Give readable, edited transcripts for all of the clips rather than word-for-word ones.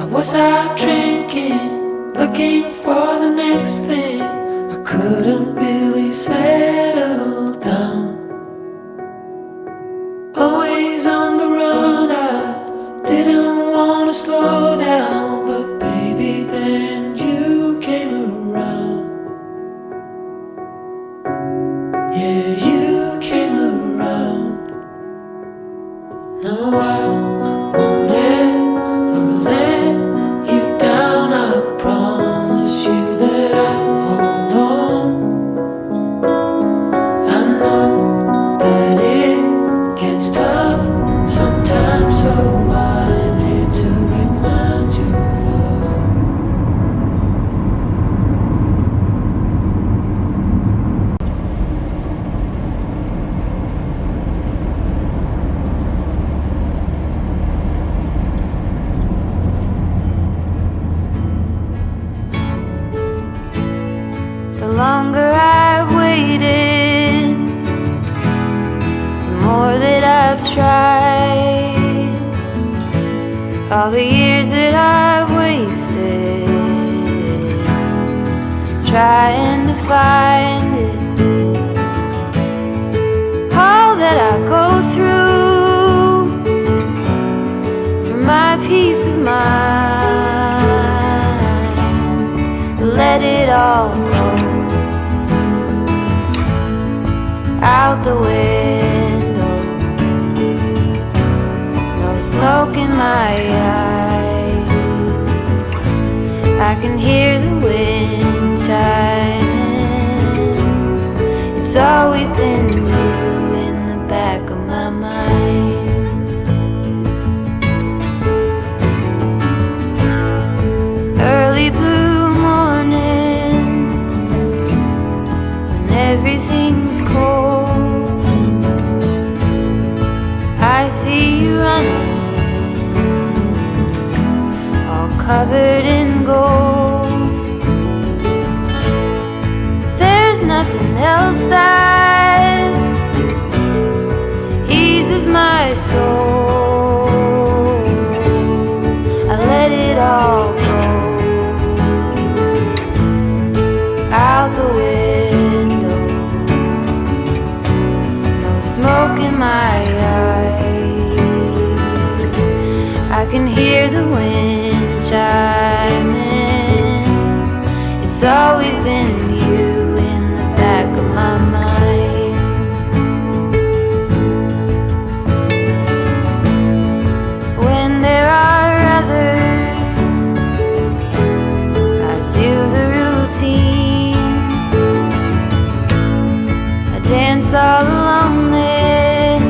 I was out drinking, looking for the next thing. I couldn't really settle down. Always on the run, I didn't want to slow down. But baby, then you came around. Yeah, you came around. No, I won't ever let you down. I promise you that I'll hold on. I know that it gets tough sometimes, so I'm here to remind you, love. The longer I've waited, the more that I've tried. All the years that I've wasted trying to find it. All that I go through for my peace of mind. Let it all go out the window. No smoke in my eyes. I can hear the wind chiming. It's always been you in the back of my mind. Early blue morning, when everything's cold, I see you running, all covered in gold. There's nothing else that eases my soul. I let it all go out the window. No smoke in my eyes. I can hear the wind chiming. It's always been you in the back of my mind. When there are others, I do the routine. I dance all alone there.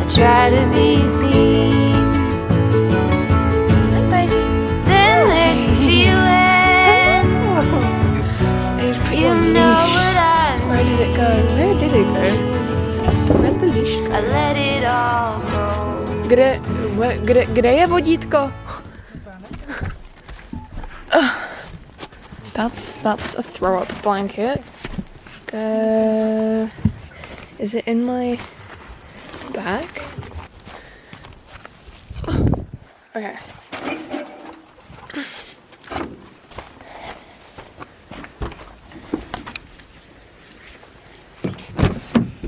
I try to be seen. Then there's a feeling. You know what I mean. Where did it go? Where did it go? Where'd the leash I go? let it all go. Kde je vodítko? That's a throw up blanket. Is it in my bag? Okay.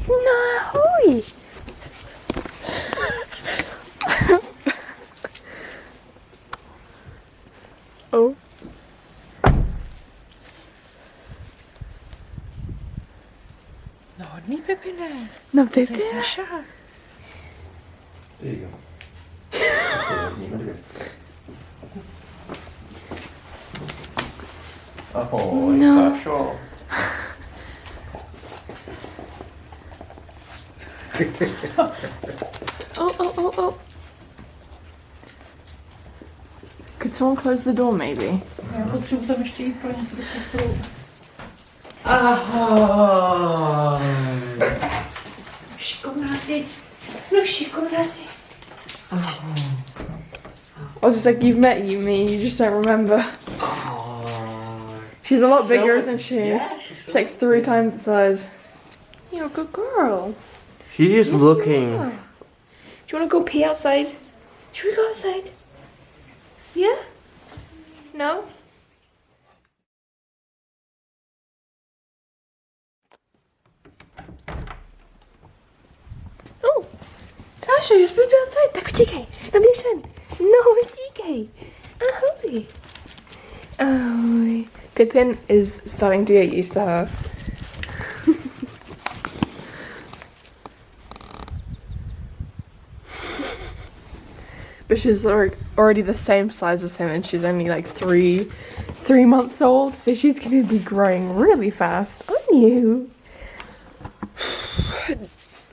No! Oh. No hodný, Pepine. No, To je Pipě. Saša. There you go. Ahoj, No. Sašo. Oh. Could someone close the door, maybe? Já potřebuji tam ještě jít pro něco do kufru. Ahoj. Šikovná si. No šikovná si. I was just like, you've met me, you just don't remember. She's a lot So bigger, much- isn't she? Yeah, she's so She's like 3 times the size. You're a good girl. She's just Yes, looking. you are. Do you want to go pee outside? Should we go outside? Yeah? No? Oh! Sasha, you're supposed to be outside. Tak uciekaj. Na mnie ten. No, uciekaj. Ahoj. Oh, Pippin is starting to get used to her. But she's already the same size as him, and she's only like three months old, so she's gonna be growing really fast, aren't you?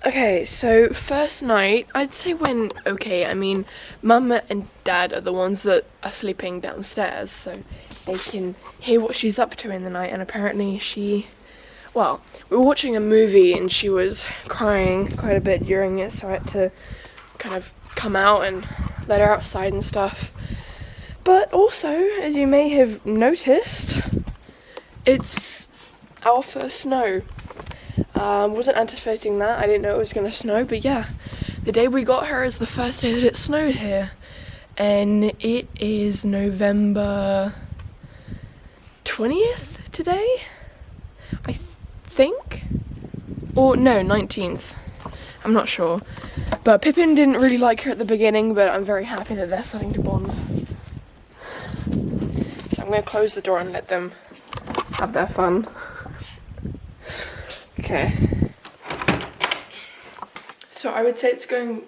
Okay, so first night, I'd say went okay. I mean, Mum and Dad are the ones that are sleeping downstairs, so they can hear what she's up to in the night, and apparently well, we were watching a movie and she was crying quite a bit during it, so I had to kind of come out and let her outside and stuff. But also, as you may have noticed, it's our first snow. Wasn't anticipating that. I didn't know it was going to snow, but yeah, the day we got her is the first day that it snowed here, and it is November 20th today, I think, or no, 19th. I'm not sure. But Pippin didn't really like her at the beginning, but I'm very happy that they're starting to bond. So I'm going to close the door and let them have their fun. Okay. So I would say it's going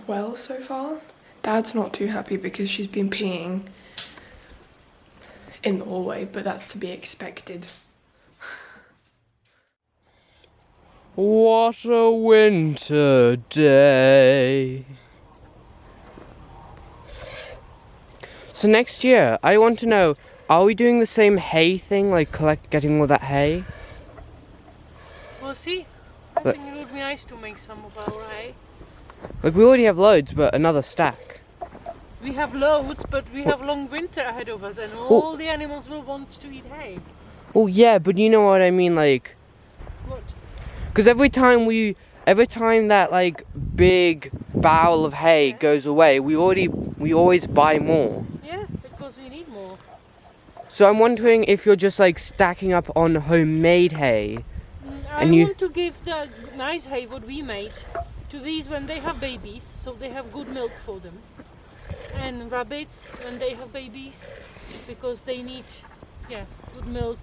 well so far. Dad's not too happy because she's been peeing in the hallway, but that's to be expected. What a winter day. So next year, I want to know, are we doing the same hay thing, like getting all that hay? We'll see. I think it would be nice to make some of our hay. Like, we already have loads, but another stack. We have loads, but we have long winter ahead of us, and all the animals will want to eat hay. Oh yeah, but you know what I mean, like... What? Because every time that like big barrel of hay goes away, we always buy more. Yeah, because we need more. So I'm wondering if you're just like stacking up on homemade hay. I want to give the nice hay what we made to these when they have babies, so they have good milk for them. And rabbits when they have babies, because they need, good milk.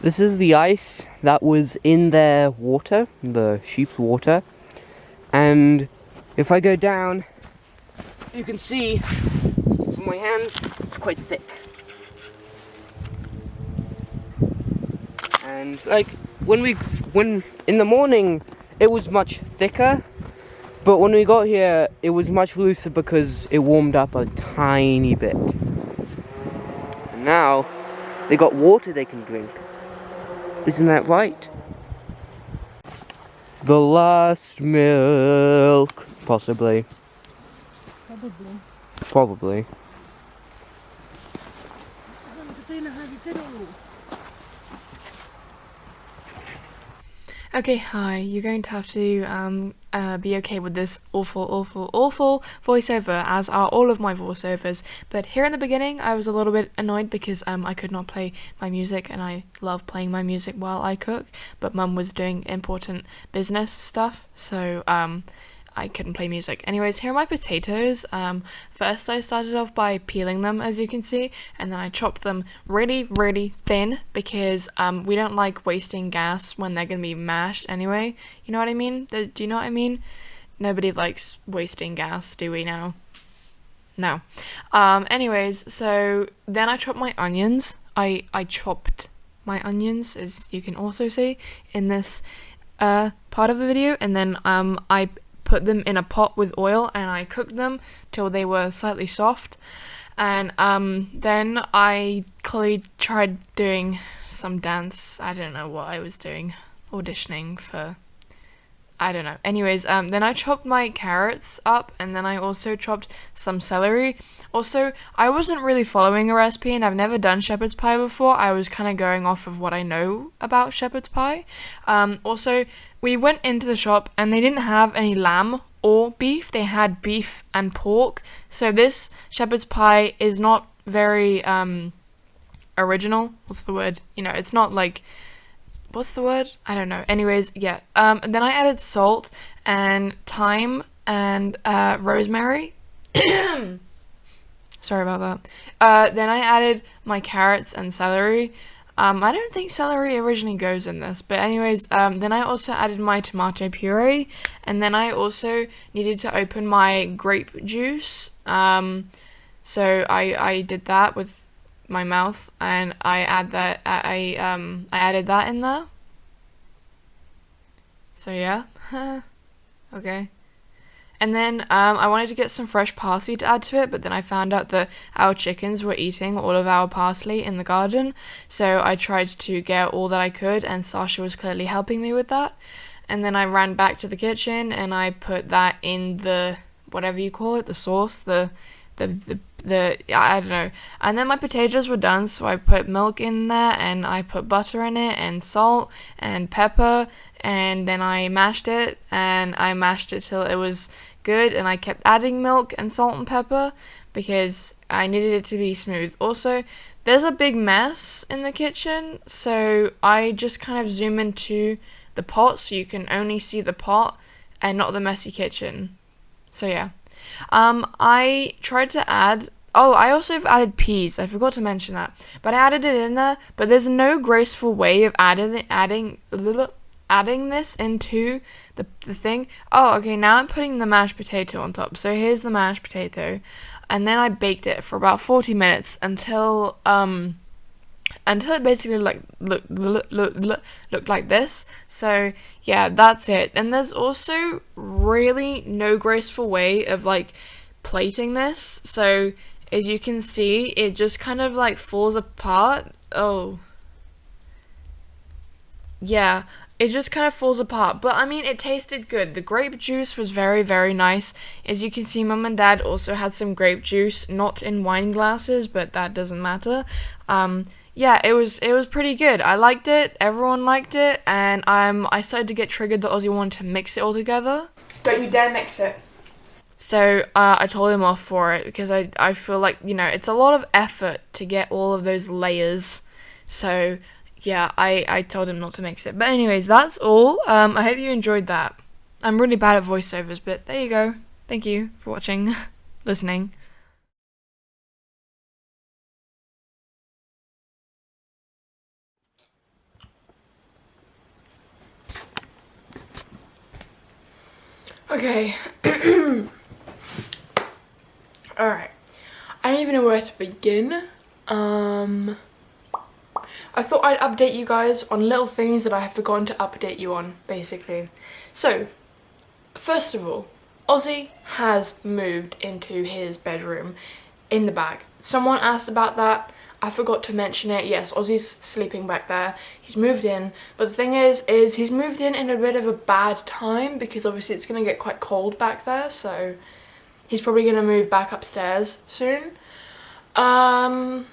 This is the ice that was in their water, the sheep's water. And if I go down, you can see from my hands, it's quite thick. And like when in the morning it was much thicker, but when we got here it was much looser because it warmed up a tiny bit. And now they got water they can drink. Isn't that right? The last milk, possibly. Probably. Okay, hi. You're going to have to be okay with this awful voiceover, as are all of my voiceovers. But here in the beginning, I was a little bit annoyed because I could not play my music, and I love playing my music while I cook. But Mum was doing important business stuff, so I couldn't play music. Anyways, here are my potatoes. First I started off by peeling them, as you can see, and then I chopped them really thin because we don't like wasting gas when they're gonna be mashed anyway. You know what I mean? Do you know what I mean? Nobody likes wasting gas, do we now? No. Anyways, so then I chopped my onions. I chopped my onions, as you can also see in this part of the video, and then I put them in a pot with oil and I cooked them till they were slightly soft. And then I clearly tried doing some dance. I don't know what I was doing, auditioning for, I don't know. Anyways, then I chopped my carrots up, and then I also chopped some celery. Also, I wasn't really following a recipe, and I've never done shepherd's pie before. I was kind of going off of what I know about shepherd's pie. Also, we went into the shop and they didn't have any lamb or beef. They had beef and pork. So this shepherd's pie is not very original. What's the word? You know, it's not like, what's the word? I don't know. Anyways, yeah. And then I added salt and thyme and rosemary. Sorry about that. Then I added my carrots and celery. I don't think celery originally goes in this, but anyways, then I also added my tomato puree, and then I also needed to open my grape juice. So I did that with my mouth, and I added that in there. So yeah, okay. And then I wanted to get some fresh parsley to add to it, but then I found out that our chickens were eating all of our parsley in the garden. So I tried to get all that I could, and Sasha was clearly helping me with that. And then I ran back to the kitchen and I put that in the, whatever you call it, the sauce, the I don't know. And then my potatoes were done, so I put milk in there and I put butter in it and salt and pepper, and then I mashed it, and I mashed it till it was good, and I kept adding milk and salt and pepper because I needed it to be smooth. Also, there's a big mess in the kitchen, so I just kind of zoom into the pot so you can only see the pot and not the messy kitchen. So yeah. I tried to add, I also have added peas. I forgot to mention that, but I added it in there. But there's no graceful way of adding this into the thing. Oh, okay. Now I'm putting the mashed potato on top. So here's the mashed potato, and then I baked it for about 40 minutes until it basically looked like this. So yeah, that's it. And there's also really no graceful way of like plating this. So as you can see, it just kind of like falls apart. Oh yeah, it just kind of falls apart. But I mean, it tasted good. The grape juice was very, very nice. As you can see, Mum and Dad also had some grape juice, not in wine glasses, but that doesn't matter. Yeah, it was pretty good. I liked it. Everyone liked it, and I started to get triggered that Ozzy wanted to mix it all together. Don't you dare mix it. So I told him off for it because I feel like, you know, it's a lot of effort to get all of those layers. So yeah, I told him not to mix it. But anyways, that's all. I hope you enjoyed that. I'm really bad at voiceovers, but there you go. Thank you for watching, listening. Okay. Alright. I don't even know where to begin. I thought I'd update you guys on little things that I have forgotten to update you on, basically. So, first of all, Ozzy has moved into his bedroom in the back. Someone asked about that. I forgot to mention it. Yes, Ozzy's sleeping back there. He's moved in. But the thing is he's moved in a bit of a bad time because obviously it's going to get quite cold back there. So he's probably going to move back upstairs soon. And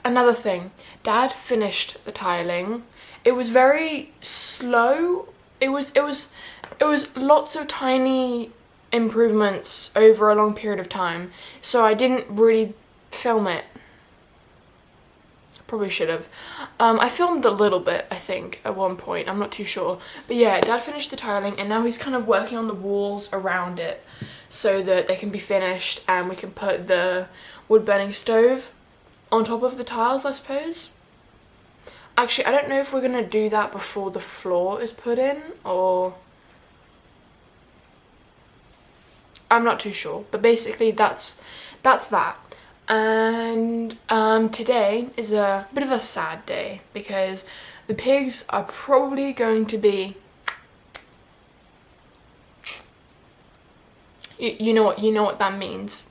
another thing. Dad finished the tiling. It was very slow. It was lots of tiny improvements over a long period of time. So I didn't really film it. Probably should have. I filmed a little bit, I think, at one point. I'm not too sure. But yeah, Dad finished the tiling and now he's kind of working on the walls around it so that they can be finished and we can put the wood-burning stove on top of the tiles, I suppose. Actually, I don't know if we're going to do that before the floor is put in or... I'm not too sure. But basically, that's that. And today is a bit of a sad day because the pigs are probably going to be, you know what that means.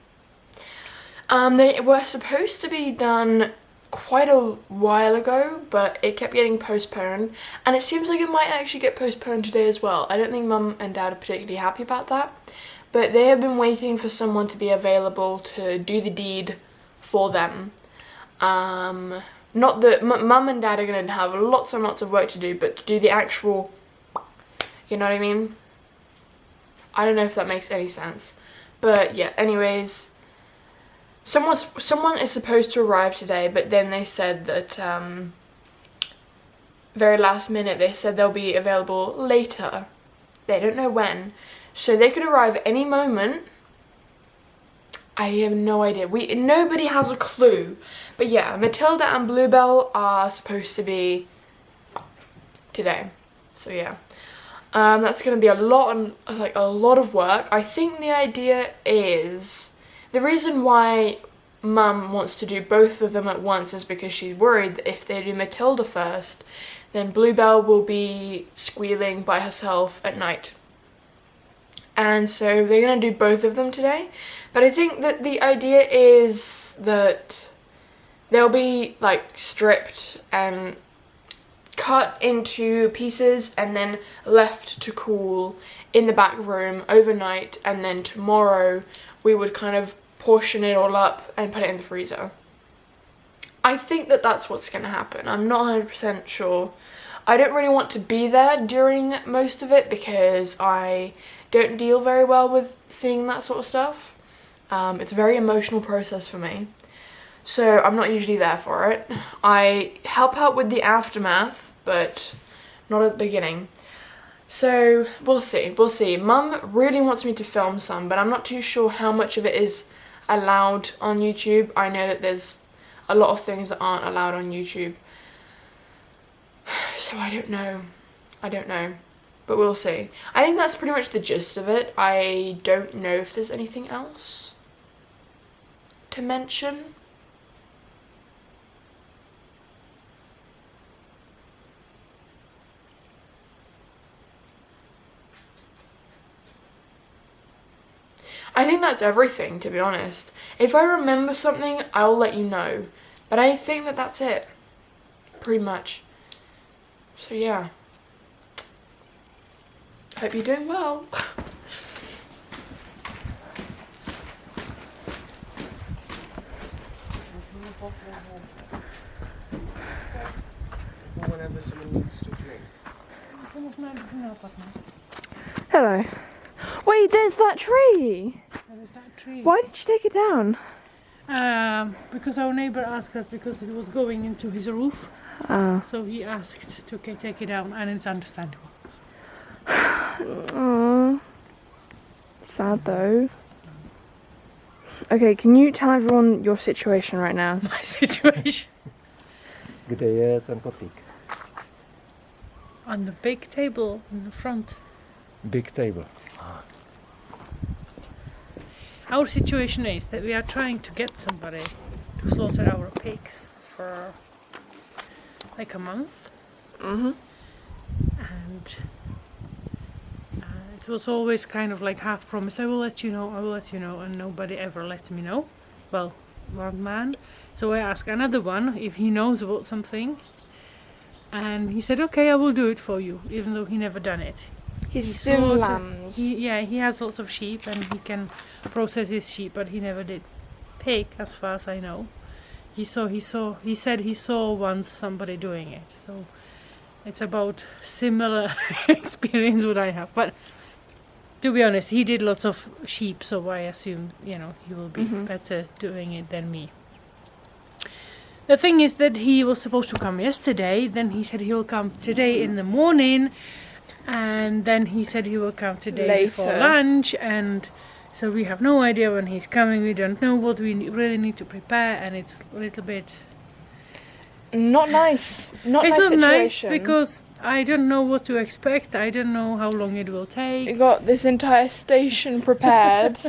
They were supposed to be done quite a while ago, but it kept getting postponed, and it seems like it might actually get postponed today as well. I don't think Mum and Dad are particularly happy about that, but they have been waiting for someone to be available to do the deed for them. Not that Mum and Dad are going to have lots and lots of work to do, but to do the actual, you know what I mean? I don't know if that makes any sense. But yeah, anyways, someone is supposed to arrive today, but then they said that very last minute they said they'll be available later. They don't know when, so they could arrive any moment. I have no idea. Nobody has a clue. But yeah, Matilda and Bluebell are supposed to be today. So yeah, that's gonna be a lot of work. I think the idea is, the reason why Mum wants to do both of them at once is because she's worried that if they do Matilda first, then Bluebell will be squealing by herself at night. And so they're gonna do both of them today. But I think that the idea is that they'll be like stripped and cut into pieces and then left to cool in the back room overnight, and then tomorrow we would kind of portion it all up and put it in the freezer. I think that that's what's going to happen. I'm not 100% sure. I don't really want to be there during most of it because I don't deal very well with seeing that sort of stuff. It's a very emotional process for me. So I'm not usually there for it. I help out with the aftermath, but not at the beginning. So we'll see. Mum really wants me to film some, but I'm not too sure how much of it is allowed on YouTube. I know that there's a lot of things that aren't allowed on YouTube. So I don't know. But we'll see. I think that's pretty much the gist of it. I don't know if there's anything else to mention. I think that's everything, to be honest. If I remember something, I'll let you know. But I think that that's it. Pretty much. So yeah. Hope you're doing well. Whenever someone needs to drink. Hello. Wait, there's that tree. There is that tree. Why did you take it down? Because our neighbor asked us, because it was going into his roof. So he asked to take it down, and it's understandable. Sad though. Okay, can you tell everyone your situation right now? My situation. Kde je ten kotlík? On the big table in the front. Big table. Our situation is that we are trying to get somebody to slaughter our pigs for like a month. Mm-hmm. And it was always kind of like half promise, I will let you know, and nobody ever let me know. Well, one man. So I asked another one if he knows about something, and he said, okay, I will do it for you, even though he never done it. He's still lambs. He has lots of sheep and he can process his sheep, but he never did pig, as far as I know. He said he saw once somebody doing it, so it's about similar experience what I have. But to be honest, he did lots of sheep, so I assume he will be better doing it than me. The thing is that he was supposed to come yesterday, then he said he will come today in the morning, and then he said he will come today before lunch, and so we have no idea when he's coming. We don't know what we really need to prepare, and it's a little bit not nice. It's not nice because I don't know what to expect. I don't know how long it will take. You got this entire station prepared.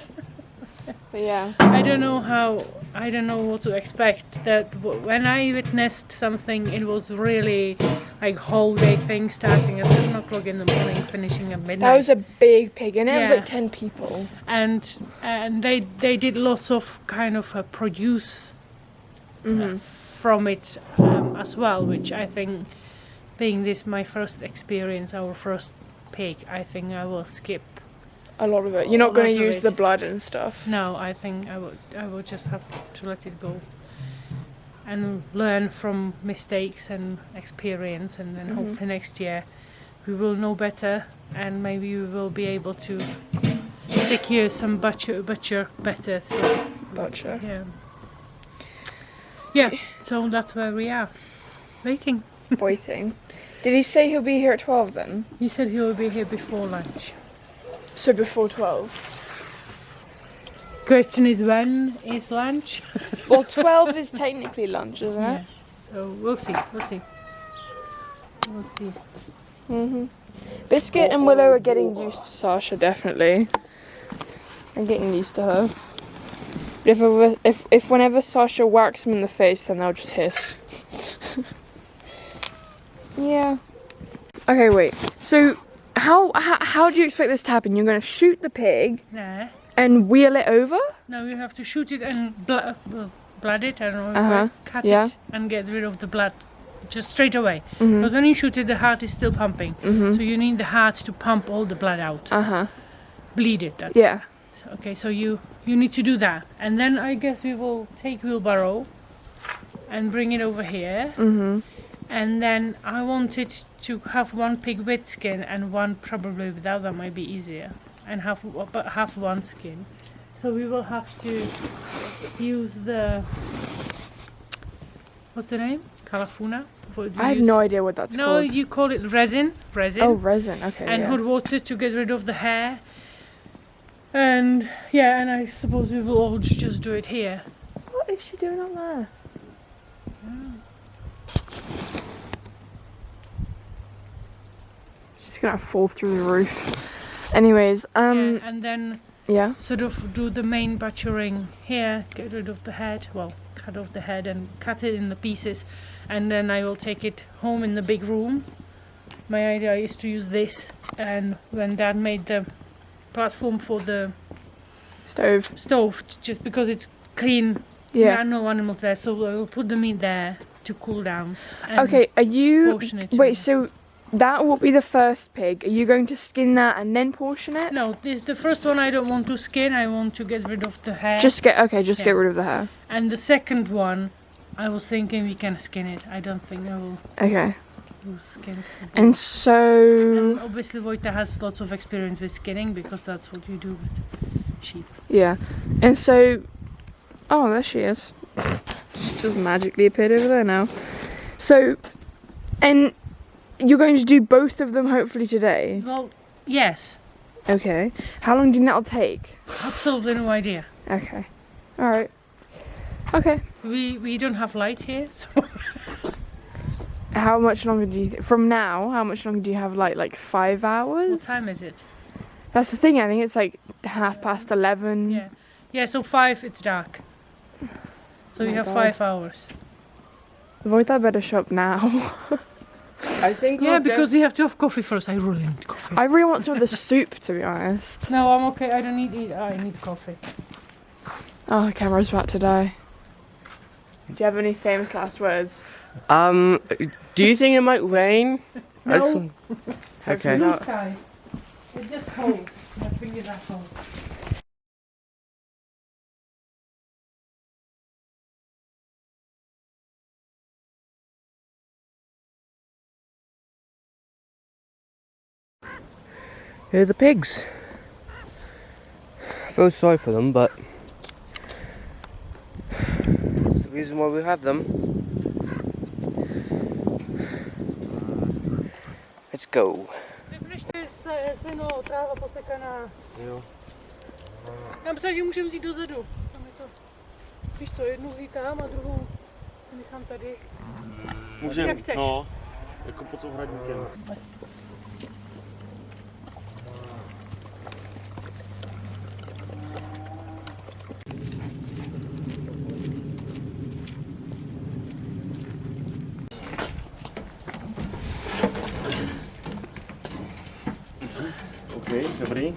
But yeah, I don't know what to expect. That when I witnessed something, it was really like whole day thing, starting at 7 o'clock in the morning, finishing at midnight. that was a big pig, and it was like 10 people. And they did lots of kind of produce from it as well, which I think, being this my first experience, our first pig, I think I will skip A lot of it. You're not going to use the blood and stuff. No, I think I would just have to let it go and learn from mistakes and experience, and then hopefully next year we will know better, and maybe we will be able to stick some butcher better. So, Gotcha. yeah. So that's where we are, waiting. Waiting. Did he say he'll be here at 12 then? He said he will be here before lunch. So before 12? Question is, when is lunch? Well, 12 is technically lunch, isn't it? Yeah. So we'll see. Biscuit and Willow are getting used to Sasha, definitely. I'm getting used to her. If whenever Sasha whacks them in the face, then they'll just hiss. Yeah. Okay, wait. So, how do you expect this to happen? You're going to shoot the pig Nah. and wheel it over? No, you have to shoot it and blood it. I don't know. Cut Yeah. it and get rid of the blood just straight away. Mm-hmm. Because when you shoot it, the heart is still pumping. So you need the heart to pump all the blood out. Bleed it. That's Yeah. So, okay, so you need to do that, and then I guess we will take wheelbarrow and bring it over here. And then I wanted to have one pig with skin and one probably without. That might be easier. And have one skin. So we will have to use the, what's the name? Calafuna? I have no idea what that's No, called. you call it resin. Oh, resin. Okay. And yeah. hot water to get rid of the hair. And yeah, and I suppose we will all just do it here. What is she doing up there? She's gonna fall through the roof. Anyways, Yeah, and then yeah. sort of do the main butchering here, get rid of the head, well, cut off the head and cut it in the pieces, and then I will take it home in the big room. My idea is to use this, and when Dad made the platform for the stove, just because it's clean, there are no animals there, so I will put the meat there to cool down. And Okay, are you... portion it. Wait, so that will be the first pig. Are you going to skin that and then portion it? No, the first one I don't want to skin, I want to get rid of the hair. Just get rid of the hair. And the second one, I was thinking we can skin it. I don't think I will Okay. do skin for both. And so... And obviously Vojta has lots of experience with skinning because that's what you do with sheep. Yeah. And so... Oh, there she is. She just magically appeared over there now. So... And... You're going to do both of them hopefully today? Well, yes. Okay. How long do you think that'll take? Absolutely no idea. Okay. Alright. Okay. We don't have light here, so... How much longer do you... From now, how much longer do you have light? Like 5 hours? What time is it? That's the thing, I think it's like 11:30. Yeah. Yeah, so 5 it's dark. So you my have God. 5 hours. Vojta better shop now. I think. Yeah, because we have to have coffee first. I really need coffee. I really want some of the soup, to be honest. No, I'm okay. I don't need it. I need coffee. Oh, the camera's about to die. Do you have any famous last words? Do you think it might rain? No. Okay. Blue sky. It's just cold. My fingers are cold. Here are the pigs. I feel sorry for them, but that's the reason why we have them. Let's go. Vypneš seno, tráva posekaná. Jo. Já myslím, že můžeme vzít dozadu. Tam je to, víš co, jednu vzít tam a druhou si nechám tady. Můžeme, Jak chceš. no, jako pod tím hradníkem. OK, dobrý.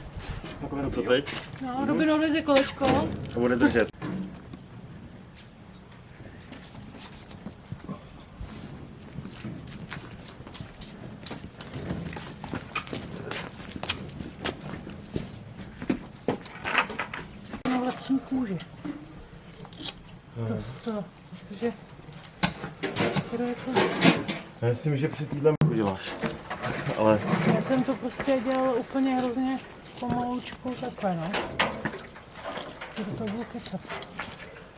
Co teď? No, Robin odveze kolečko. To bude držet. Na vlastní kůži. Protože... Já myslím, že při týdlem uděláš. Ale Já jsem to prostě dělala úplně hrozně Pomalučku takhle, no. Kdyby to byl kecap.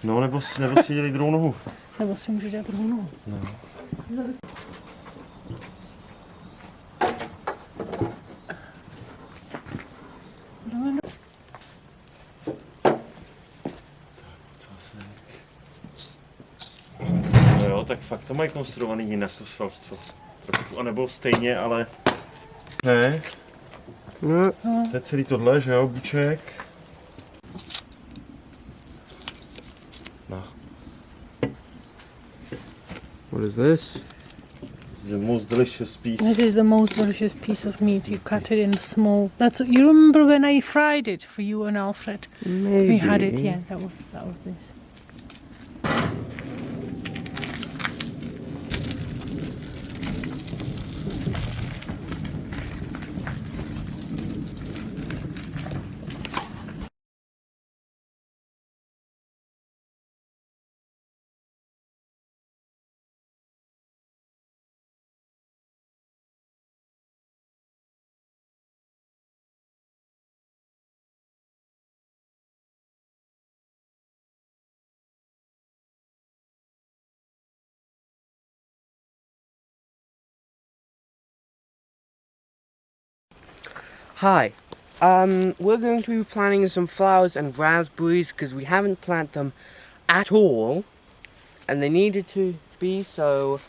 No, nebo si dělej druhou nohu. Nebo si můžu dělat druhou nohu. No. No jo, tak fakt to mají konstruovaný jinak, to svalstvo. Trochu, anebo stejně, ale... Ne. To je celý tohle, že jo, buček. No. What is this? The most delicious piece. This is the most delicious piece of meat. You cut it in small. That's you remember when I fried it for you and Alfred? Maybe. We had it, yeah. That was this. Hi. We're going to be planting some flowers and raspberries because we haven't planted them at all, and they needed to be, so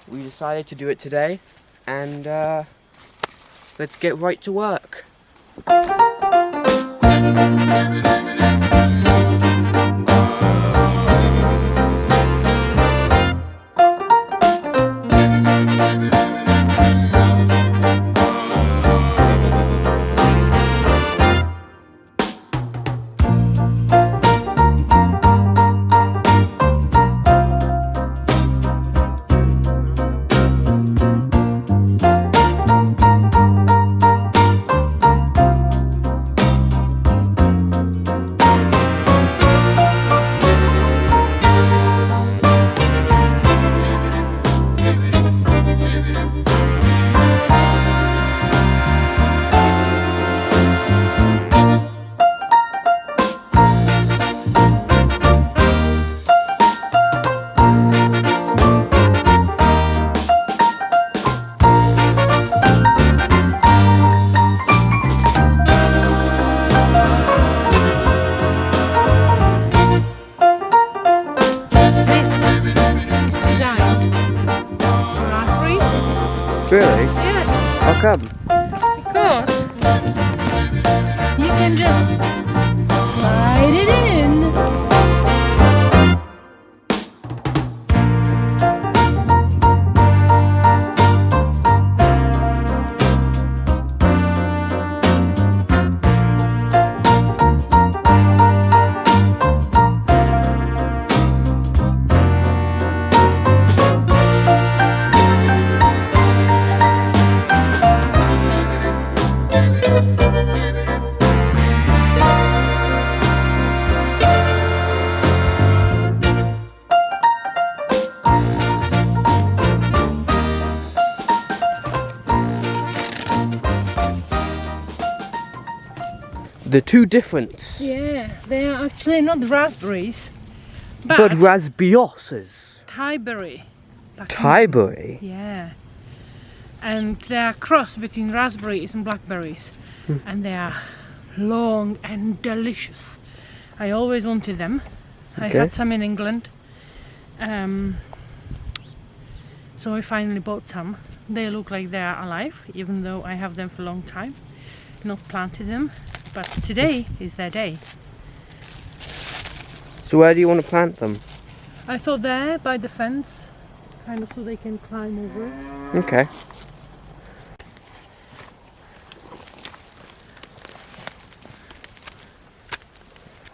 we decided to do it today. And let's get right to work. Really? Yes. How come? Because you can just slide it in. The two difference. Yeah, they are actually not raspberries, But raspbioses. Thaiberry. Thaiberry. Yeah. And they are cross between raspberries and blackberries. And they are long and delicious. I always wanted them. I Okay. had some in England. So I finally bought some. They look like they are alive, even though I have them for a long time. Not planted them, but today is their day. So where do you want to plant them? I thought there by the fence, kind of so they can climb over it. Okay.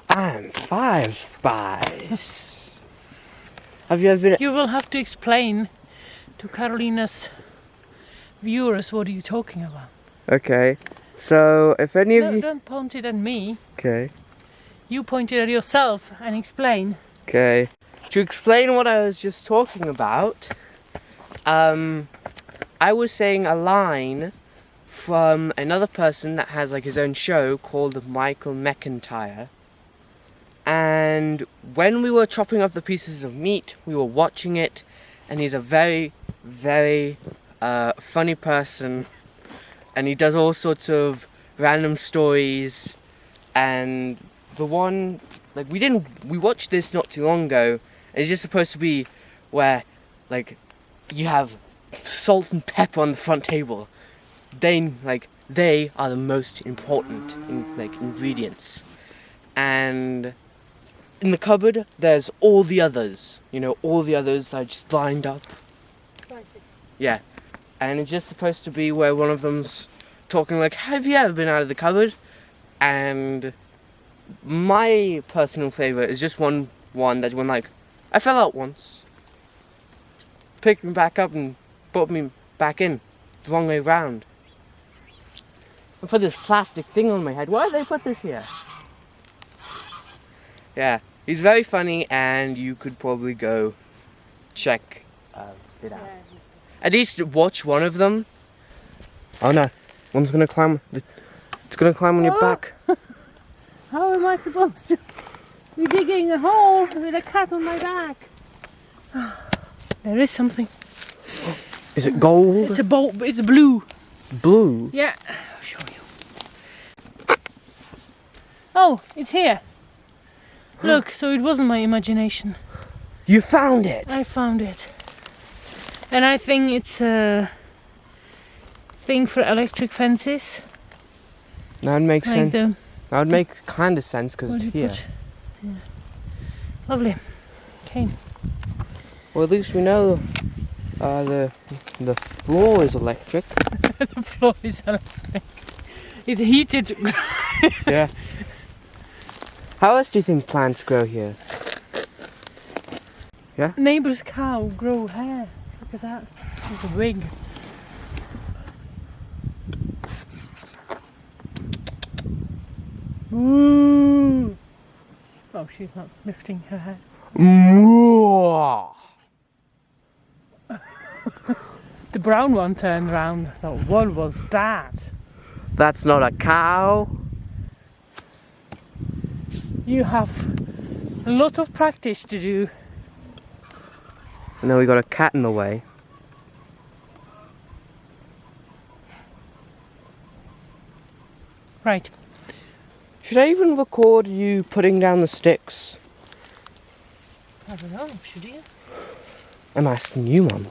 I'm 5 spies. Have you ever been? You will have to explain to Carolina's viewers what are you talking about. Okay. So if any of No, you. don't point it at me. Okay. You point it at yourself and explain. Okay. To explain what I was just talking about, I was saying a line from another person that has like his own show called Michael McIntyre. And when we were chopping up the pieces of meat, we were watching it, and he's a very, very funny person, and he does all sorts of random stories. And the one, like, we watched this not too long ago. It's just supposed to be where, like, you have salt and pepper on the front table. They are the most important ingredients. And in the cupboard, there's all the others. You know, all the others are just lined up. Yeah. And it's just supposed to be where one of them's talking like, have you ever been out of the cupboard? And my personal favourite is just one that went like, I fell out once. Picked me back up and put me back in. The wrong way round. I put this plastic thing on my head. Why did they put this here? Yeah. He's very funny, and you could probably go check it out. At least watch one of them. Oh no, one's gonna climb. It's gonna climb on your back. How am I supposed to be digging a hole with a cat on my back? There is something. Is it gold? It's a bolt, but it's blue. Blue? Yeah, I'll show you. Oh, it's here. Look, so it wasn't my imagination. You found it! I found it. And I think it's a thing for electric fences. That would make Like sense. the, That would make kind of sense because what it's do you here. put? Yeah. Lovely. Okay. Well, at least we know the floor is electric. The floor is electric. It's heated. Yeah. How else do you think plants grow here? Yeah? Neighbour's cow grow hair. Look at that. It's a wig. Ooh. Oh, she's not lifting her head. The brown one turned around. I thought, what was that? That's not a cow. You have a lot of practice to do. And then we got a cat in the way. Right. Should I even record you putting down the sticks? I don't know, should you? I'm asking you, Mum.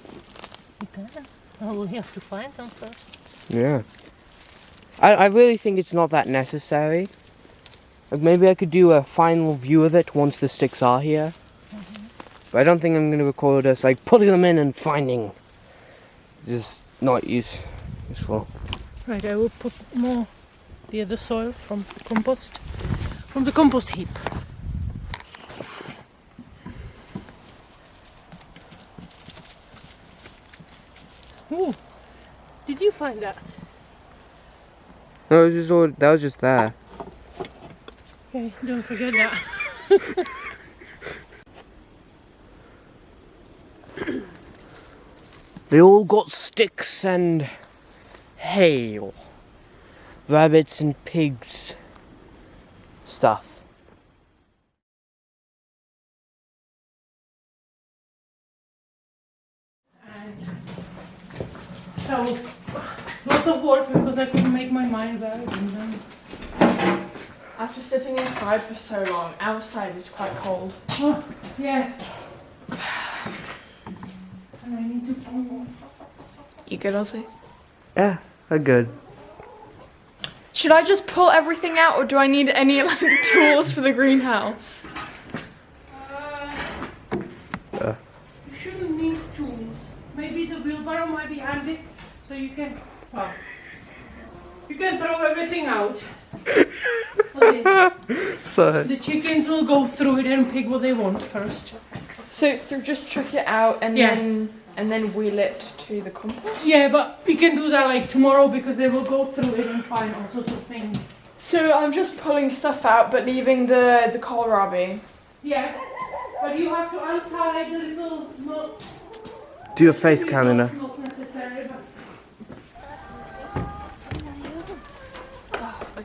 You can. Oh, we'll have to find some first. Yeah. I really think it's not that necessary. Like maybe I could do a final view of it once the sticks are here. But I don't think I'm going to record us like putting them in and finding. Just not useful. Right, I will put more the other soil from the compost heap. Ooh, did you find that? No, it was just that was just there. Okay, don't forget that. They all got sticks and hay, rabbits and pigs stuff. That was lots of work because I couldn't make my mind about it. After sitting inside for so long, outside is quite cold. Oh, yeah. And I need to find more. You good, Ozzy? Yeah, they're good. Should I just pull everything out, or do I need any like tools for the greenhouse? You shouldn't need tools. Maybe the wheelbarrow might be handy, so you can, well, you can throw everything out. Okay. So The chickens will go through it and pick what they want first. So just chuck it out and Yeah. then wheel it to the compost? Yeah, but we can do that like tomorrow because they will go through it and find all sorts of things. So I'm just pulling stuff out but leaving the kohlrabi. Yeah, but you have to untie the little not. do your face cam enough. Not necessary, but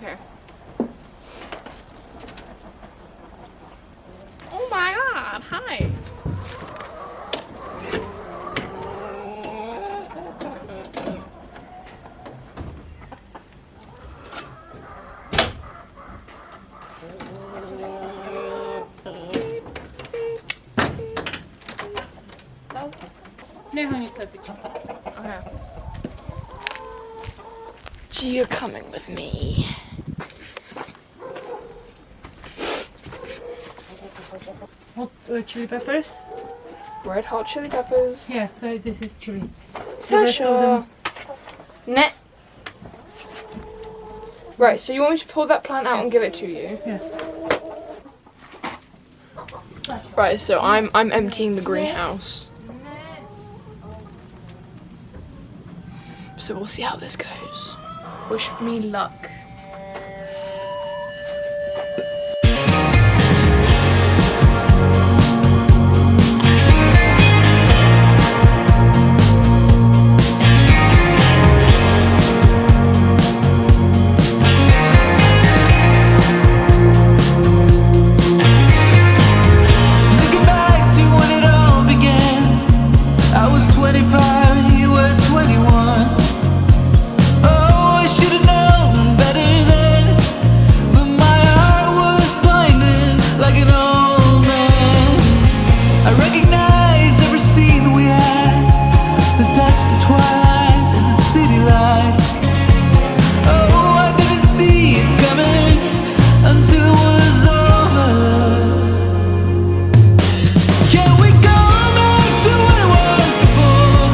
Okay. Oh my god, hi. Nechaj nic lepić. Okay. You're coming with me. Hot chili peppers. Red hot chili peppers. Yeah, this is chili. So rest of sure. Net. Right, so you want me to pull that plant out and give it to you? Yeah. Right, so I'm emptying the greenhouse. So we'll see how this goes. Wish me luck. Looking back to when it all began, I was 25, you were 21. Oh, I should have known better then, but my heart was blinded like an old man. I recognized every scene we had, the dusk, the twilight, and the city lights. Oh, I didn't see it coming until it was over. Can we go back to what it was before?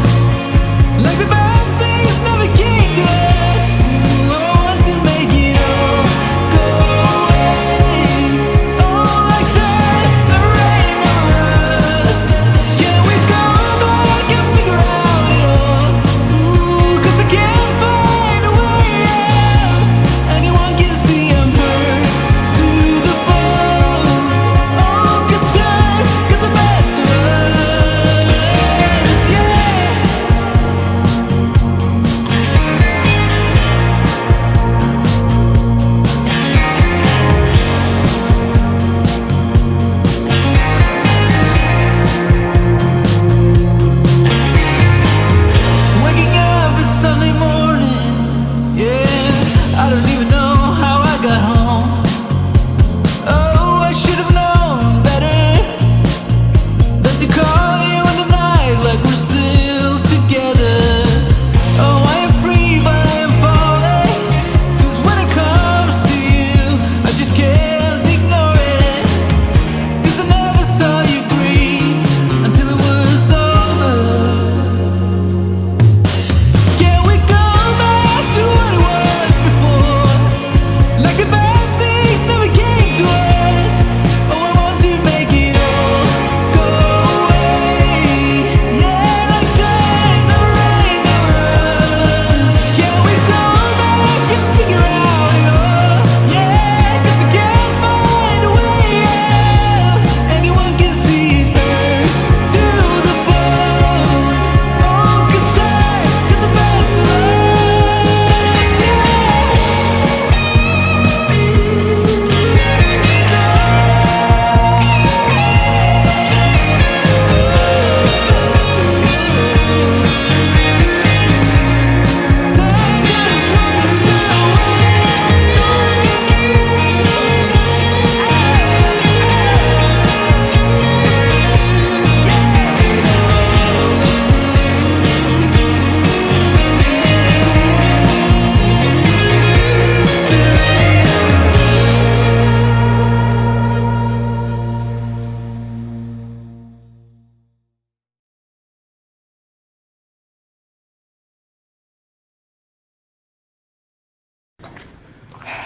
Like the bad things never came to us. Ooh, I want to make it all go away. Oh, like time, never rain, never us. Can we go back and figure out it all? Ooh, 'cause I can't find a way out. Anyone can see I'm hurt to the bone. Oh, 'cause time got the best of us. Yeah. Waking up, it's Sunday morning. Yeah, I don't even know how I got home. Oh, I should have known better than to call you in the night like we're still together. Oh, I am free, but I am falling. 'Cause when it comes to you, I just can't ignore it. 'Cause I never saw you grieve until it was over. Can we go back to what it was before? Like the bad things never came to us. Oh, I want to make it all go away. Yeah, like time, never rain, never us. Can we go back and figure out it all? Yeah, 'cause I can't find a way out. Anyone can see it hurts to the bone. Oh, 'cause time got the best of us. Time just runs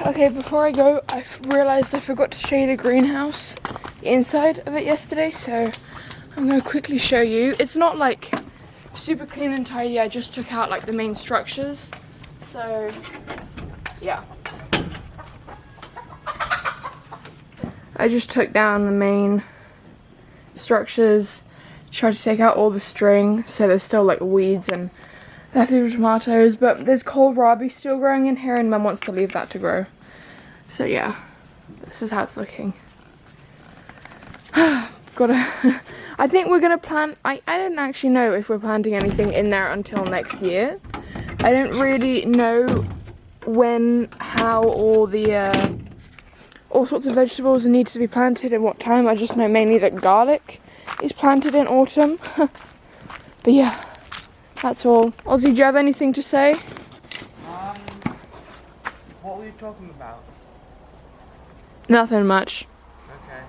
Okay, before I go, I've realised I forgot to show you the greenhouse, the inside of it yesterday, so I'm going to quickly show you. It's not like super clean and tidy, I just took out like the main structures, so yeah. I just took down the main structures, tried to take out all the string, so there's still like weeds and leftover tomatoes, but there's kohlrabi still growing in here and Mum wants to leave that to grow. So yeah, this is how it's looking. Gotta, I think we're gonna plant, I don't actually know if we're planting anything in there until next year. I don't really know when, how all the, all sorts of vegetables need to be planted and what time. I just know mainly that garlic is planted in autumn. But yeah, that's all. Ozzy, do you have anything to say? What were you talking about? Nothing much. Okay.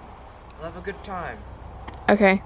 We'll have a good time. Okay.